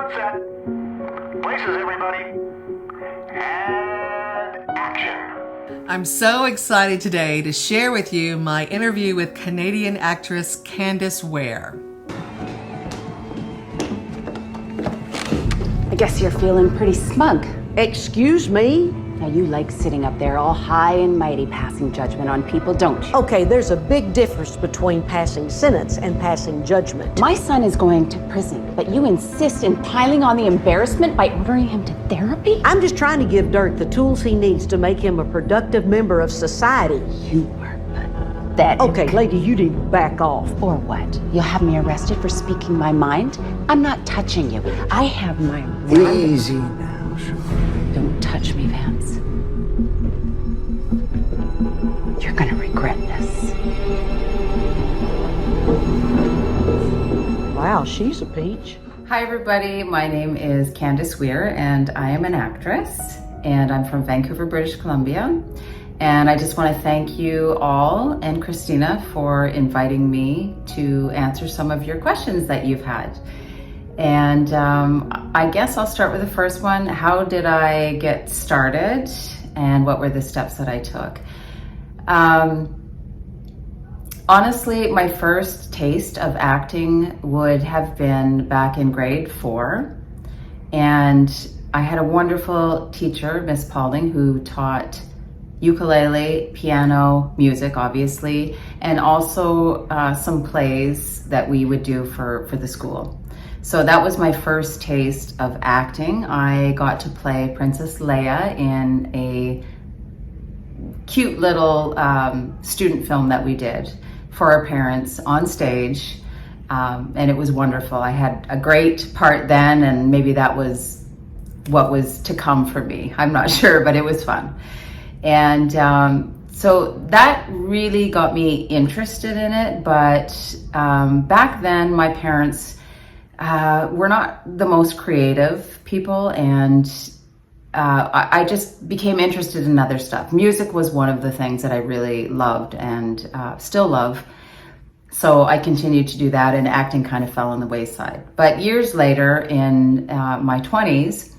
on set. Places, everybody. And action. I'm so excited today to share with you my interview with Canadian actress Candyce Weir. I guess you're feeling pretty smug. Excuse me? Now you like sitting up there all high and mighty passing judgment on people, don't you? Okay, there's a big difference between passing sentence and passing judgment. My son is going to prison, but you insist in piling on the embarrassment by ordering him to therapy? I'm just trying to give Dirk the tools he needs to make him a productive member of society. You are pathetic. Okay, lady, you need to back off. Or what? You'll have me arrested for speaking my mind? I'm not touching you. I have my right. Easy now, Shirley. Don't touch me, Vance. You're gonna regret this. Wow, she's a peach. Hi everybody, my name is Candyce Weir and I am an actress and I'm from Vancouver, British Columbia. And I just want to thank you all and Christina for inviting me to answer some of your questions that you've had. And I guess I'll start with the first one. How did I get started and what were the steps that I took? Honestly, my first taste of acting would have been back in grade 4. And I had a wonderful teacher, Miss Paulding, who taught ukulele, piano, music, obviously, and also some plays that we would do for the school. So that was my first taste of acting. I got to play Princess Leia in a cute little student film that we did for our parents on stage, and it was wonderful. I had a great part then, and maybe that was what was to come for me. I'm not sure, but it was fun. And so that really got me interested in it, but back then my parents were not the most creative people, and I just became interested in other stuff. Music was one of the things that I really loved and still love. So I continued to do that, and acting kind of fell on the wayside. But years later, in my 20s,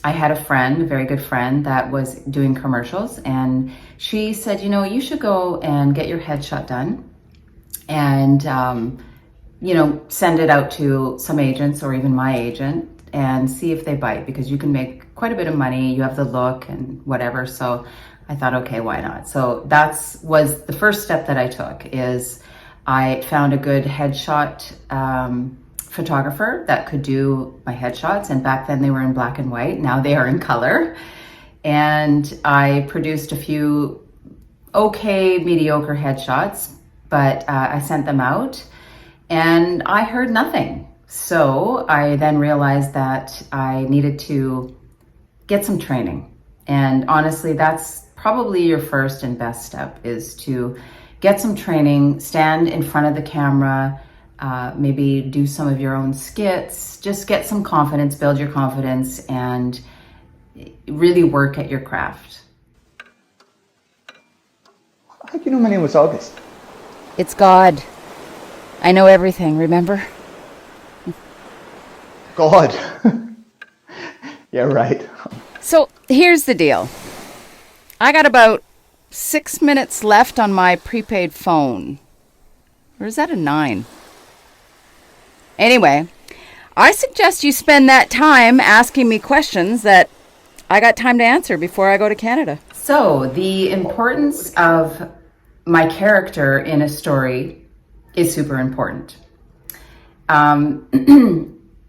I had a friend, a very good friend, that was doing commercials, and she said, you know, you should go and get your headshot done and, you know, send it out to some agents or even my agent and see if they bite, because you can make quite a bit of money. You have the look and whatever. So I thought, okay, why not? So was the first step that I took. Is I found a good headshot photographer that could do my headshots, and back then they were in black and white. Now they are in color. And I produced a few okay, mediocre headshots, but I sent them out and I heard nothing. So I then realized that I needed to get some training. And honestly, that's probably your first and best step, is to get some training, stand in front of the camera, maybe do some of your own skits, just get some confidence, build your confidence, and really work at your craft. How do you know my name was August? It's God. I know everything, remember? God. Yeah, right. So here's the deal. I got about 6 minutes left on my prepaid phone. Or is that a 9? Anyway, I suggest you spend that time asking me questions that I got time to answer before I go to Canada. So the importance of my character in a story is super important.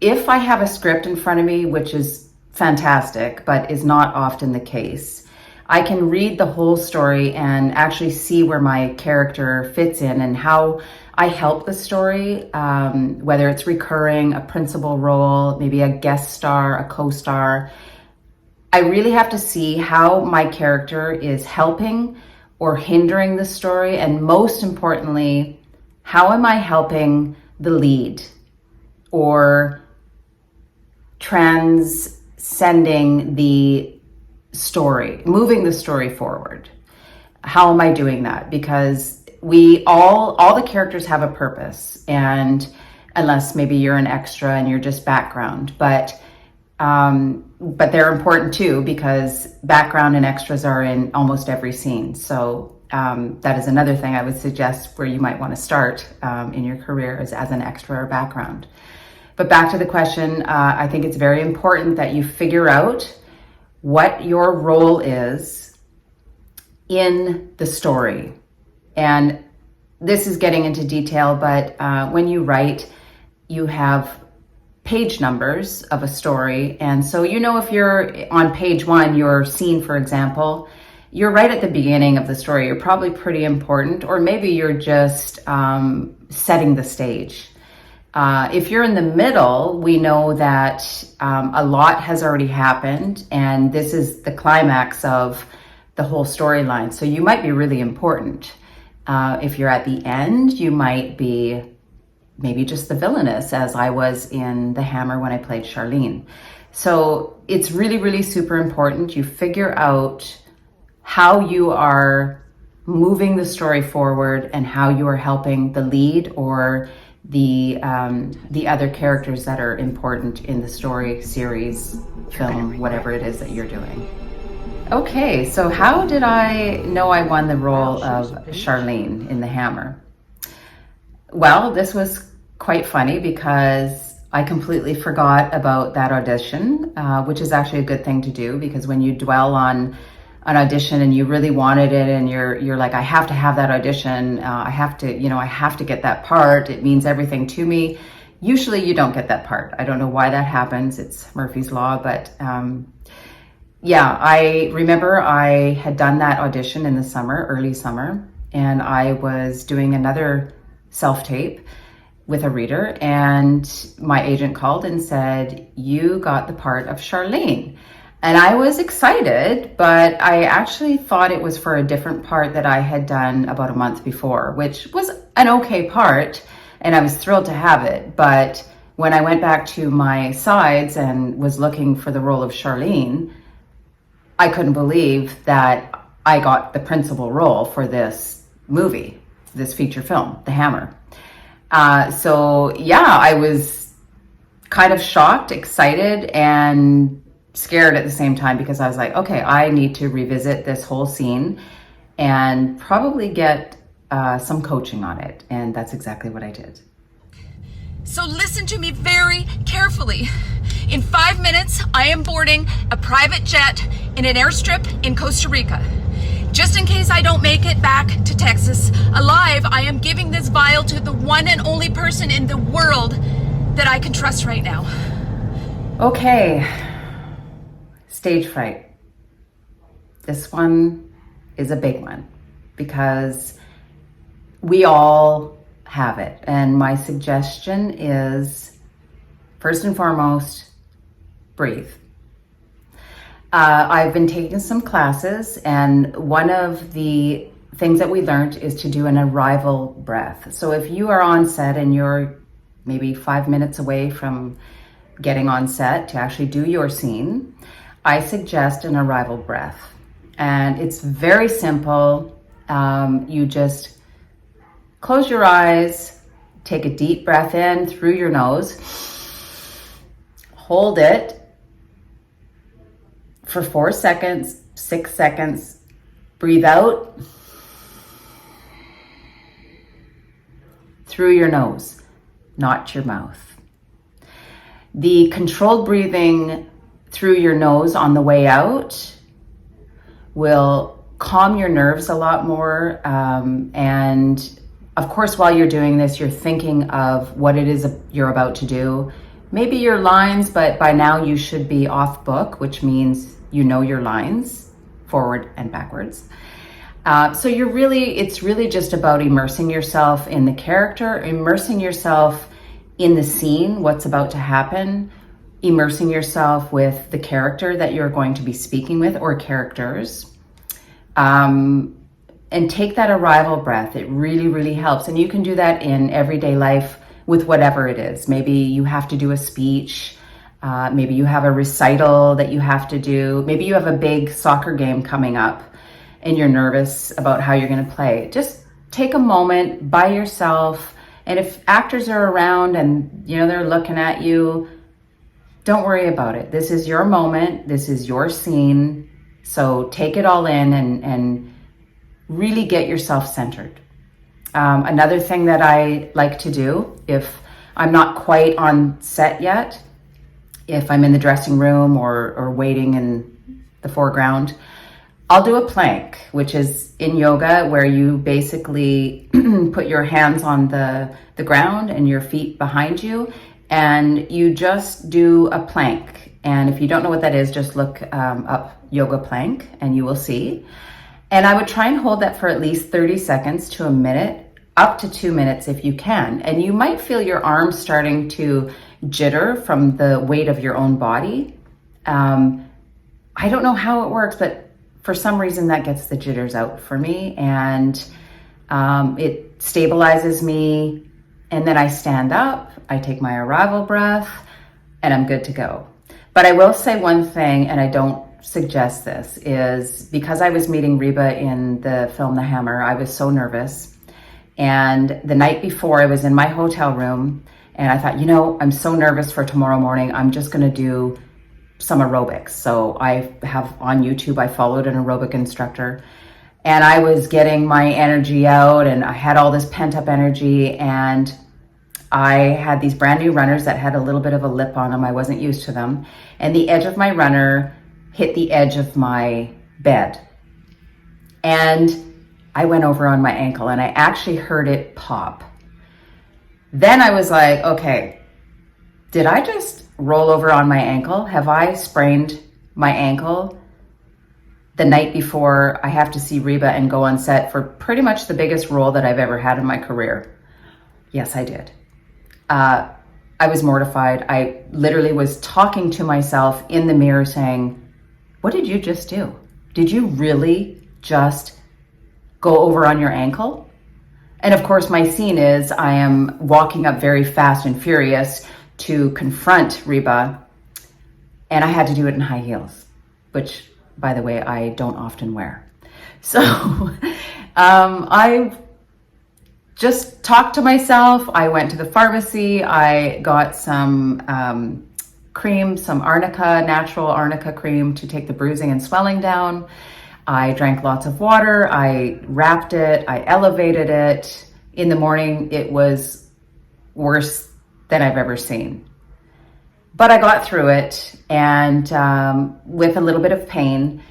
If I have a script in front of me, which is fantastic, but is not often the case, I can read the whole story and actually see where my character fits in and how I help the story, whether it's recurring, a principal role, maybe a guest star, a co-star. I really have to see how my character is helping or hindering the story, and most importantly, how am I helping the lead or transcending the story, moving the story forward? How am I doing that? Because all the characters have a purpose, and unless maybe you're an extra and you're just background. But they're important too, because background and extras are in almost every scene. So that is another thing I would suggest where you might want to start in your career, is as an extra or background. But back to the question, I think it's very important that you figure out what your role is in the story. And this is getting into detail, but when you write, you have page numbers of a story. And so, if you're on page 1, your scene, for example, you're right at the beginning of the story. You're probably pretty important, or maybe you're just setting the stage. If you're in the middle, we know that a lot has already happened, and this is the climax of the whole storyline. So you might be really important. If you're at the end, you might be maybe just the villainess, as I was in The Hammer when I played Charlene. So it's really, really super important. You figure out how you are moving the story forward and how you are helping the lead or the other characters that are important in the story, series, film, whatever it is that you're doing. Okay, so how did I know I won the role of Charlene in The Hammer? Well, this was quite funny because I completely forgot about that audition, which is actually a good thing to do, because when you dwell on an audition and you really wanted it and you're like, I have to have that audition, I have to get that part, it means everything to me. Usually you don't get that part. I don't know why that happens. It's Murphy's Law, but I remember I had done that audition in the summer, early summer, and I was doing another self-tape with a reader, and my agent called and said, you got the part of Charlene. And I was excited, but I actually thought it was for a different part that I had done about a month before, which was an okay part, and I was thrilled to have it. But when I went back to my sides and was looking for the role of Charlene, I couldn't believe that I got the principal role for this movie, this feature film, The Hammer. I was kind of shocked, excited, and scared at the same time, because I was like, okay, I need to revisit this whole scene and probably get some coaching on it. And that's exactly what I did. So listen to me very carefully. In 5 minutes, I am boarding a private jet in an airstrip in Costa Rica. Just in case I don't make it back to Texas alive, I am giving this vial to the one and only person in the world that I can trust right now. Okay, stage fright. This one is a big one because we all have it. And my suggestion is, first and foremost, breathe. I've been taking some classes, and one of the things that we learned is to do an arrival breath. So if you are on set and you're maybe 5 minutes away from getting on set to actually do your scene, I suggest an arrival breath. And it's very simple. You just close your eyes, take a deep breath in through your nose, hold it for 4 seconds, 6 seconds, breathe out through your nose, not your mouth. The controlled breathing through your nose on the way out will calm your nerves a lot more. And of course, while you're doing this, you're thinking of what it is you're about to do. Maybe your lines, but by now you should be off book, which means you know your lines forward and backwards. So it's really just about immersing yourself in the character, immersing yourself in the scene, what's about to happen, immersing yourself with the character that you're going to be speaking with, or characters. And take that arrival breath. It really, really helps. And you can do that in everyday life with whatever it is. Maybe you have to do a speech. Maybe you have a recital that you have to do. Maybe you have a big soccer game coming up and you're nervous about how you're going to play. Just take a moment by yourself, And if actors are around and, they're looking at you, don't worry about it. This is your moment. This is your scene. So take it all in and really get yourself centered. Another thing that I like to do, if I'm not quite on set yet, if I'm in the dressing room or waiting in the foreground, I'll do a plank, which is in yoga where you basically put your hands on the ground and your feet behind you, and you just do a plank. And if you don't know what that is, just look up yoga plank and you will see. And I would try and hold that for at least 30 seconds to a minute, up to 2 minutes if you can. And you might feel your arms starting to jitter from the weight of your own body. I don't know how it works, but for some reason that gets the jitters out for me, and it stabilizes me. And then I stand up, I take my arrival breath, and I'm good to go. But I will say one thing, and I don't suggest this, is because I was meeting Reba in the film The Hammer, I was so nervous. And the night before, I was in my hotel room, and I thought, I'm so nervous for tomorrow morning, I'm just gonna do some aerobics. So I have on YouTube, I followed an aerobic instructor, and I was getting my energy out, and I had all this pent up energy, and I had these brand new runners that had a little bit of a lip on them. I wasn't used to them. And the edge of my runner hit the edge of my bed. And I went over on my ankle, and I actually heard it pop. Then I was like, okay, did I just roll over on my ankle? Have I sprained my ankle the night before I have to see Reba and go on set for pretty much the biggest role that I've ever had in my career? Yes, I did. I was mortified. I literally was talking to myself in the mirror saying, what did you just do? Did you really just go over on your ankle? And of course, my scene is I am walking up very fast and furious to confront Reba, and I had to do it in high heels, which, by the way, I don't often wear. So I just talked to myself. I went to the pharmacy. I got some cream, some arnica, natural arnica cream to take the bruising and swelling down. I drank lots of water. I wrapped it. I elevated it. In the morning, it was worse than I've ever seen. But I got through it, and with a little bit of pain.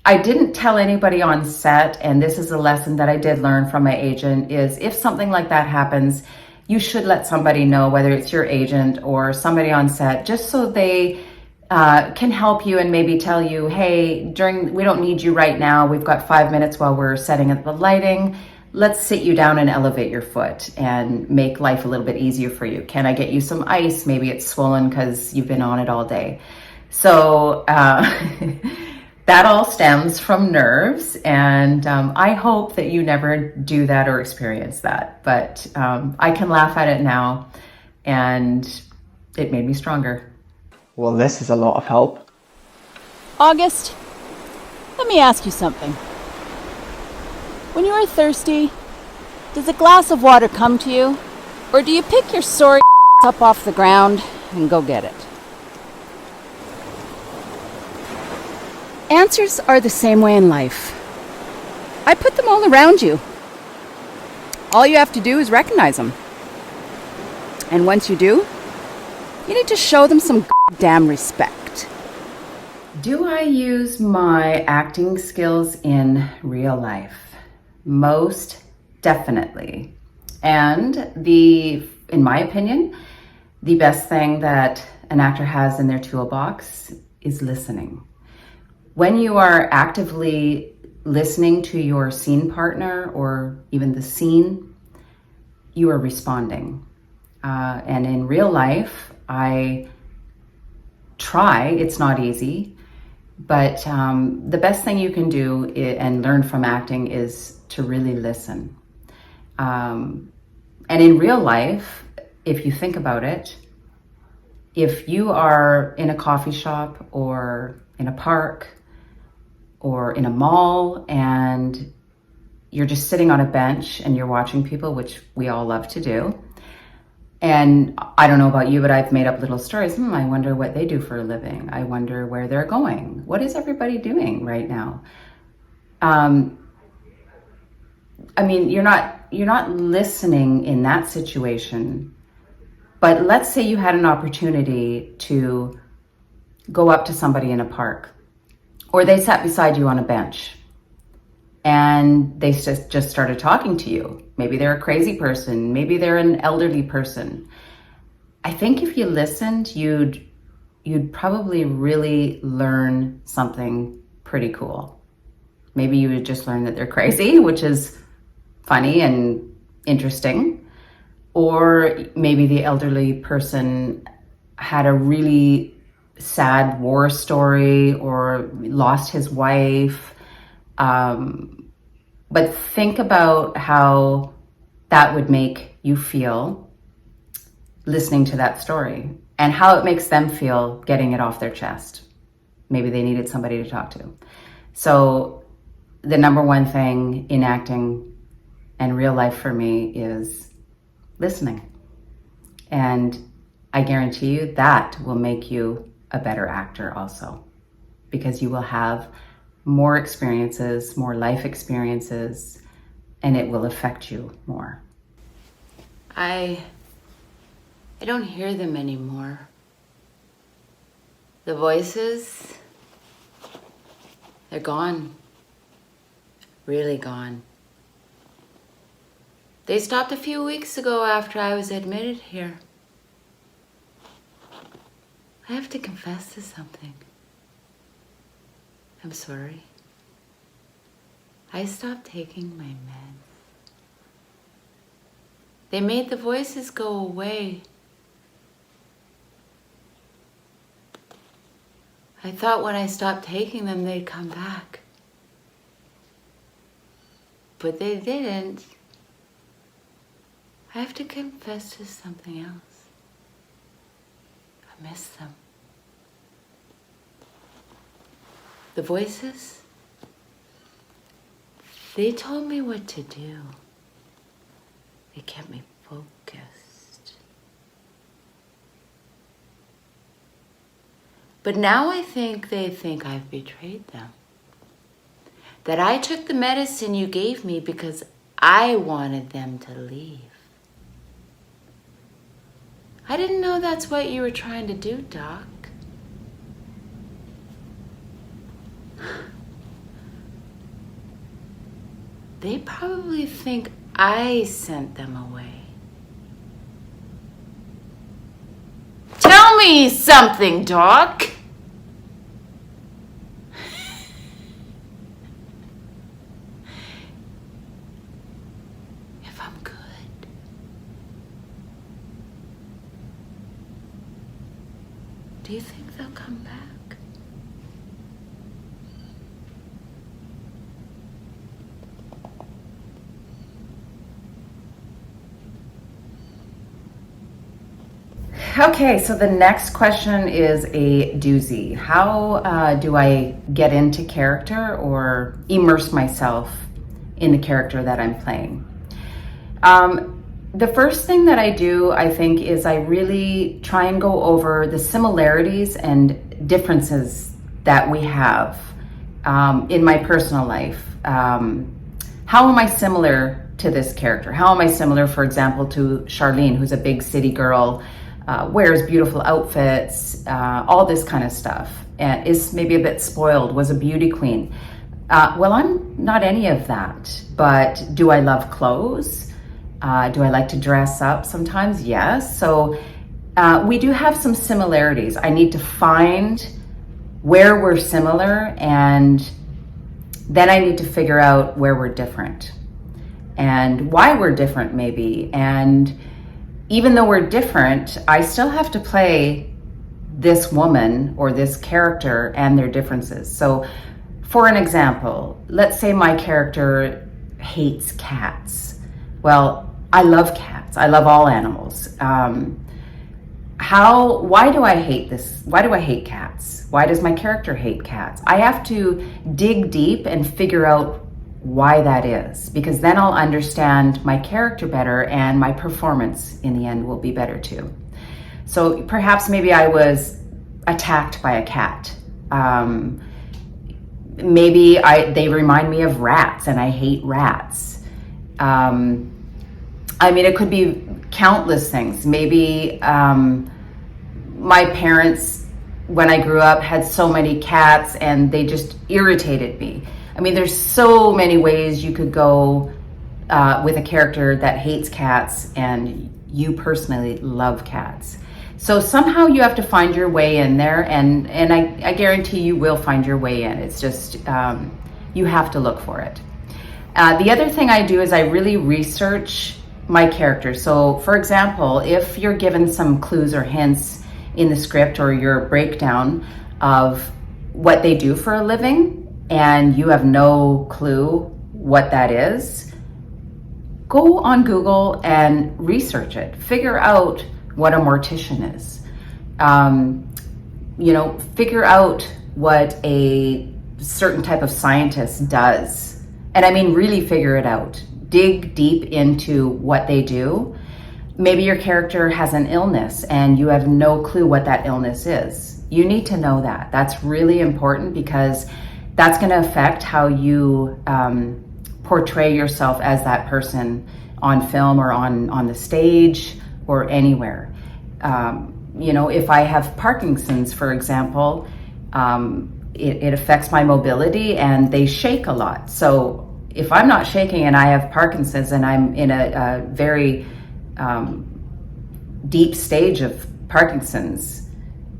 I didn't tell anybody on set, and this is a lesson that I did learn from my agent, is if something like that happens, you should let somebody know, whether it's your agent or somebody on set, just so they can help you and maybe tell you, hey, we don't need you right now. We've got 5 minutes while we're setting up the lighting. Let's sit you down and elevate your foot and make life a little bit easier for you. Can I get you some ice? Maybe it's swollen because you've been on it all day. So that all stems from nerves, and I hope that you never do that or experience that. But I can laugh at it now, and it made me stronger. Well, this is a lot of help. August, let me ask you something. When you are thirsty, does a glass of water come to you? Or do you pick your sorry up off the ground and go get it? Answers are the same way in life. I put them all around you. All you have to do is recognize them. And once you do, you need to show them some damn respect. Do I use my acting skills in real life? Most definitely. And in my opinion, the best thing that an actor has in their toolbox is listening. When you are actively listening to your scene partner or even the scene, you are responding. And in real life, I try, it's not easy, but the best thing you can do and learn from acting is to really listen. And in real life, if you think about it, if you are in a coffee shop or in a park or in a mall and you're just sitting on a bench and you're watching people, which we all love to do. And I don't know about you, but I've made up little stories. I wonder what they do for a living. I wonder where they're going. What is everybody doing right now? I mean, you're not listening in that situation. But let's say you had an opportunity to go up to somebody in a park, or they sat beside you on a bench and they just started talking to you. Maybe they're a crazy person, maybe they're an elderly person. I think if you listened, you'd probably really learn something pretty cool. Maybe you would just learn that they're crazy, which is funny and interesting. Or maybe the elderly person had a really sad war story or lost his wife. But think about how that would make you feel listening to that story, and how it makes them feel getting it off their chest. Maybe they needed somebody to talk to. So the number one thing in acting and real life for me is listening. And I guarantee you that will make you a better actor also, because you will have more experiences, more life experiences, and it will affect you more. I don't hear them anymore. The voices, they're gone. Really gone. They stopped a few weeks ago after I was admitted here. I have to confess to something. I'm sorry. I stopped taking my meds. They made the voices go away. I thought when I stopped taking them, they'd come back. But they didn't. I have to confess to something else. I miss them. The voices, they told me what to do. They kept me focused. But now I think they think I've betrayed them. That I took the medicine you gave me because I wanted them to leave. I didn't know that's what you were trying to do, Doc. They probably think I sent them away. Tell me something, Doc. If I'm good. Do you think they'll come back? Okay, so the next question is a doozy. How do I get into character or immerse myself in the character that I'm playing? The first thing that I do, I think, is I really try and go over the similarities and differences that we have in my personal life. How am I similar to this character? How am I similar, for example, to Charlene, who's a big city girl, wears beautiful outfits, all this kind of stuff, and is maybe a bit spoiled, was a beauty queen. Well, I'm not any of that, but do I love clothes? Do I like to dress up sometimes? Yes. So we do have some similarities. I need to find where we're similar, and then I need to figure out where we're different and why we're different maybe. And even though we're different, I still have to play this woman or this character and their differences. So for an example, let's say my character hates cats. Well, I love cats. I love all animals. Why do I hate this? Why do I hate cats? Why does my character hate cats? I have to dig deep and figure out why that is, because then I'll understand my character better and my performance in the end will be better too. So perhaps maybe I was attacked by a cat. Maybe they remind me of rats and I hate rats. I mean, it could be countless things. Maybe my parents, when I grew up, had so many cats and they just irritated me. I mean, there's so many ways you could go with a character that hates cats and you personally love cats. So somehow you have to find your way in there, and I guarantee you will find your way in. It's just, you have to look for it. The other thing I do is I really research my characters. So for example, if you're given some clues or hints in the script or your breakdown of what they do for a living, and you have no clue what that is, go on Google and research it. Figure out what a mortician is. Figure out what a certain type of scientist does. And I mean, really figure it out. Dig deep into what they do. Maybe your character has an illness and you have no clue what that illness is. You need to know that. That's really important because that's going to affect how you portray yourself as that person on film or on the stage or anywhere. If I have Parkinson's, for example, it affects my mobility and they shake a lot. So if I'm not shaking and I have Parkinson's and I'm in a very deep stage of Parkinson's,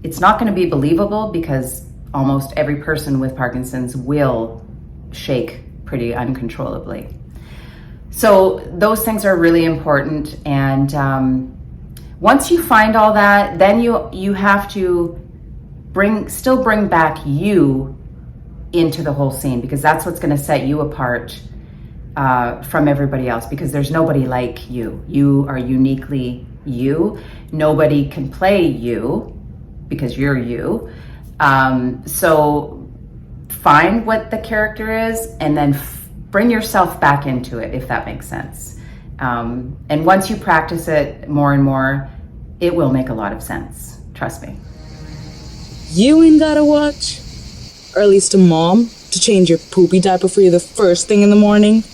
it's not going to be believable because almost every person with Parkinson's will shake pretty uncontrollably. So those things are really important. And once you find all that, then you have to still bring back you into the whole scene, because that's what's going to set you apart from everybody else, because there's nobody like you. You are uniquely you. Nobody can play you because you're you. So find what the character is and then bring yourself back into it, if that makes sense. And once you practice it more and more, it will make a lot of sense. Trust me. You ain't gotta watch, or at least a mom, to change your poopy diaper for you the first thing in the morning.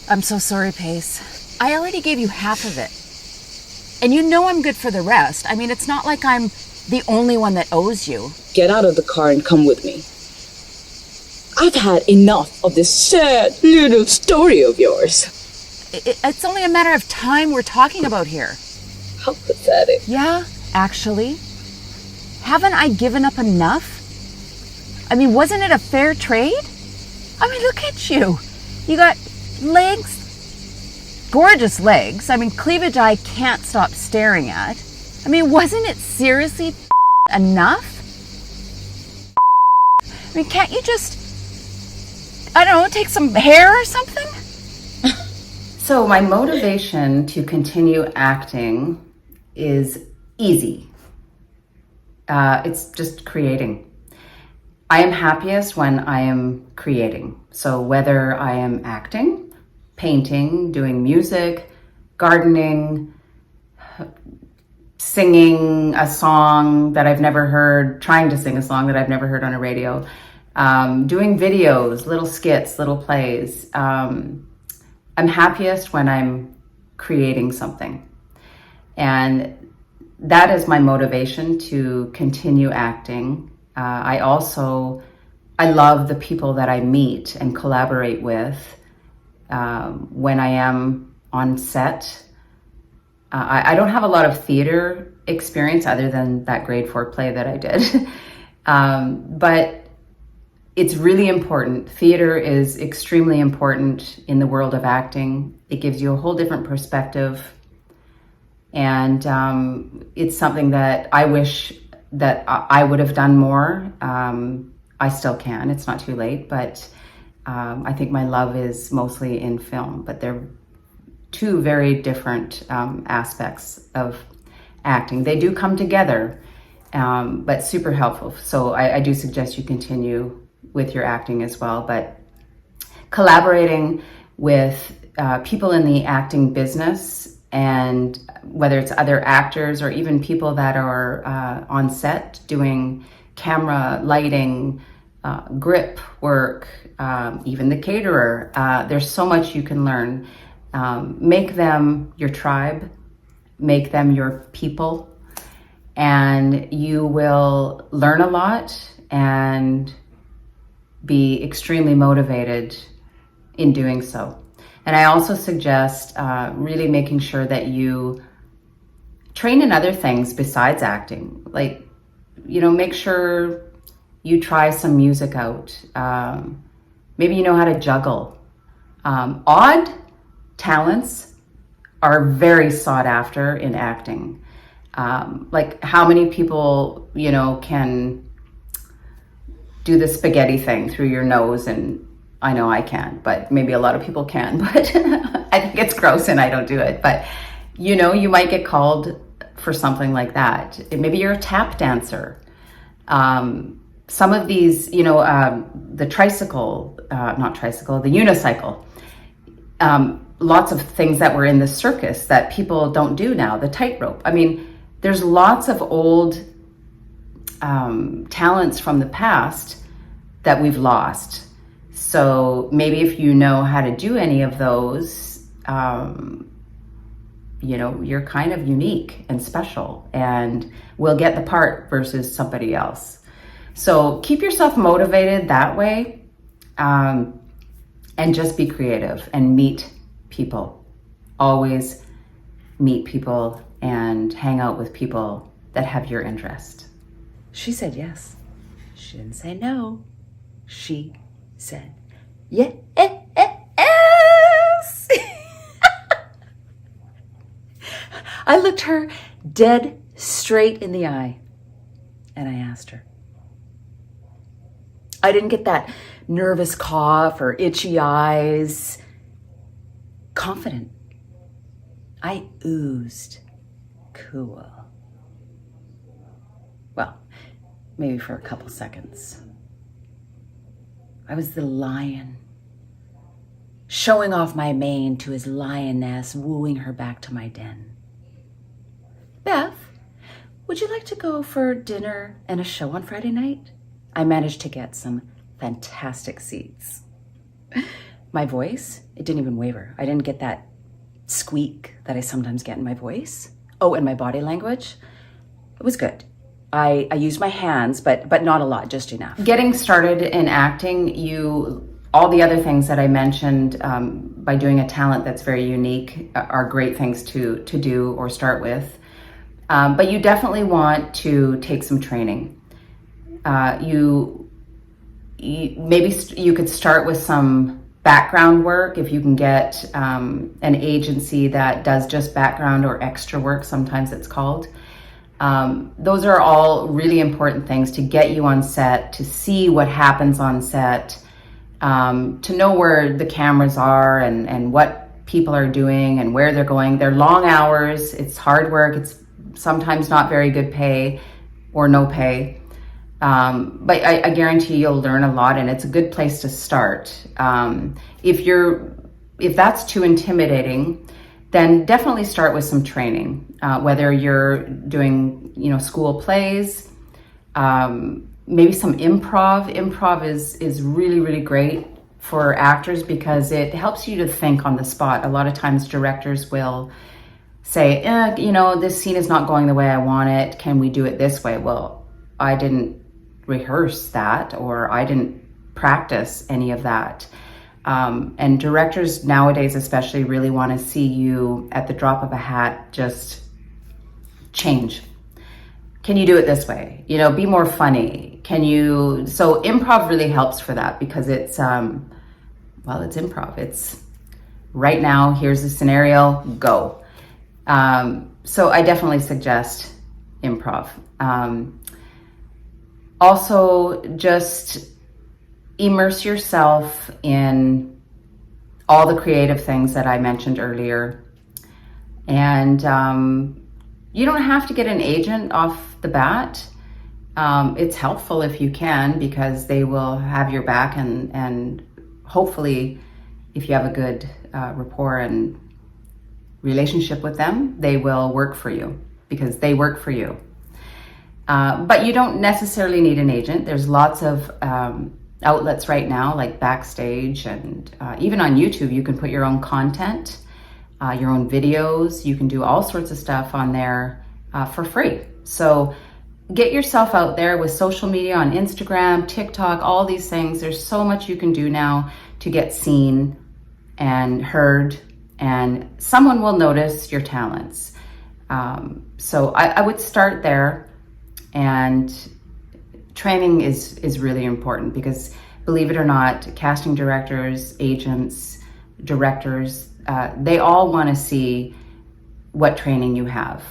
I'm so sorry, Pace. I already gave you half of it. And you know I'm good for the rest. I mean, it's not like I'm the only one that owes you. Get out of the car and come with me. I've had enough of this sad little story of yours. It's only a matter of time we're talking about here. How pathetic. Yeah, actually. Haven't I given up enough? I mean, wasn't it a fair trade? I mean, look at you. You got legs, gorgeous legs. I mean, cleavage I can't stop staring at. I mean, wasn't it seriously enough? I mean, can't you just, I don't know, take some hair or something? So my motivation to continue acting is easy. It's just creating. I am happiest when I am creating. So whether I am acting, painting, doing music, gardening, singing a song that I've never heard, trying to sing a song that I've never heard on a radio, doing videos, little skits, little plays. I'm happiest when I'm creating something. And that is my motivation to continue acting. I love the people that I meet and collaborate with when I am on set. I don't have a lot of theater experience other than that grade 4 play that I did. But it's really important. Theater is extremely important in the world of acting. It gives you a whole different perspective. And it's something that I wish that I would have done more. I still can, it's not too late, but I think my love is mostly in film, but they're two very different aspects of acting. They do come together, but super helpful. So I do suggest you continue with your acting as well. But collaborating with people in the acting business, and whether it's other actors or even people that are on set doing camera, lighting, grip work, even the caterer. There's so much you can learn. Make them your tribe, make them your people, and you will learn a lot and be extremely motivated in doing so. And I also suggest really making sure that you train in other things besides acting. Like, make sure you try some music out. Maybe you know how to juggle. Odd talents are very sought after in acting. Like, how many people, can do the spaghetti thing through your nose? And I know I can, but maybe a lot of people can, but I think it's gross and I don't do it. But, you might get called for something like that. Maybe you're a tap dancer. Some of these, the unicycle, lots of things that were in the circus that people don't do now, the tightrope. I mean, there's lots of old talents from the past that we've lost. So maybe if you know how to do any of those, you're kind of unique and special and will get the part versus somebody else. So keep yourself motivated that way, and just be creative and meet people. Always meet people and hang out with people that have your interest. She said yes. She didn't say no. She said yes. I looked her dead straight in the eye and I asked her. I didn't get that nervous cough or itchy eyes. Confident. I oozed cool. Well, maybe for a couple seconds. I was the lion, showing off my mane to his lioness, wooing her back to my den. Beth, would you like to go for dinner and a show on Friday night? I managed to get some fantastic seats. My voice, it didn't even waver. I didn't get that squeak that I sometimes get in my voice. Oh, and my body language, it was good. I used my hands, but not a lot, just enough. Getting started in acting, all the other things that I mentioned by doing a talent that's very unique are great things to do or start with. But you definitely want to take some training. Maybe you could start with some background work if you can get an agency that does just background or extra work, sometimes it's called. Those are all really important things to get you on set, to see what happens on set, to know where the cameras are and what people are doing and where they're going. They're long hours, it's hard work, it's sometimes not very good pay or no pay. But I guarantee you'll learn a lot and it's a good place to start. If that's too intimidating, then definitely start with some training, whether you're doing, school plays, maybe some improv. Improv is really, really great for actors because it helps you to think on the spot. A lot of times directors will say, this scene is not going the way I want it. Can we do it this way? Well, I didn't rehearse that, or I didn't practice any of that. And directors nowadays especially really want to see you at the drop of a hat just change. Can you do it this way? Be more funny. So improv really helps for that because it's improv. It's right now, here's the scenario, go. So I definitely suggest improv. Also, just immerse yourself in all the creative things that I mentioned earlier. And you don't have to get an agent off the bat. It's helpful if you can because they will have your back and hopefully, if you have a good rapport and relationship with them, they will work for you because they work for you. But you don't necessarily need an agent. There's lots of outlets right now, like Backstage, and even on YouTube, you can put your own content, your own videos. You can do all sorts of stuff on there for free. So get yourself out there with social media on Instagram, TikTok, all these things. There's so much you can do now to get seen and heard, and someone will notice your talents. So I would start there, and training is really important because, believe it or not, casting directors, agents, directors, they all want to see what training you have.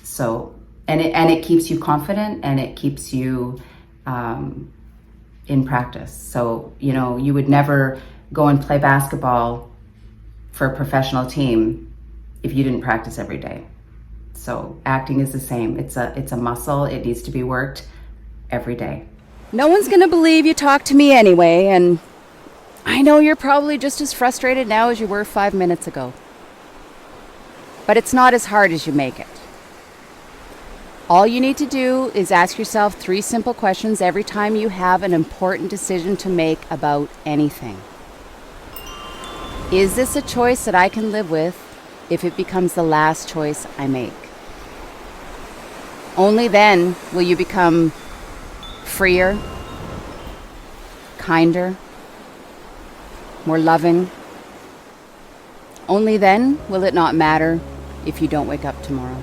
So, and it keeps you confident, and it keeps you in practice. So, you know, you would never go and play basketball for a professional team if you didn't practice every day. So acting is the same. It's a muscle. It needs to be worked every day. No one's gonna believe you talk to me anyway, and I know you're probably just as frustrated now as you were 5 minutes ago. But it's not as hard as you make it. All you need to do is ask yourself 3 simple questions every time you have an important decision to make about anything. Is this a choice that I can live with if it becomes the last choice I make? Only then will you become freer, kinder, more loving. Only then will it not matter if you don't wake up tomorrow.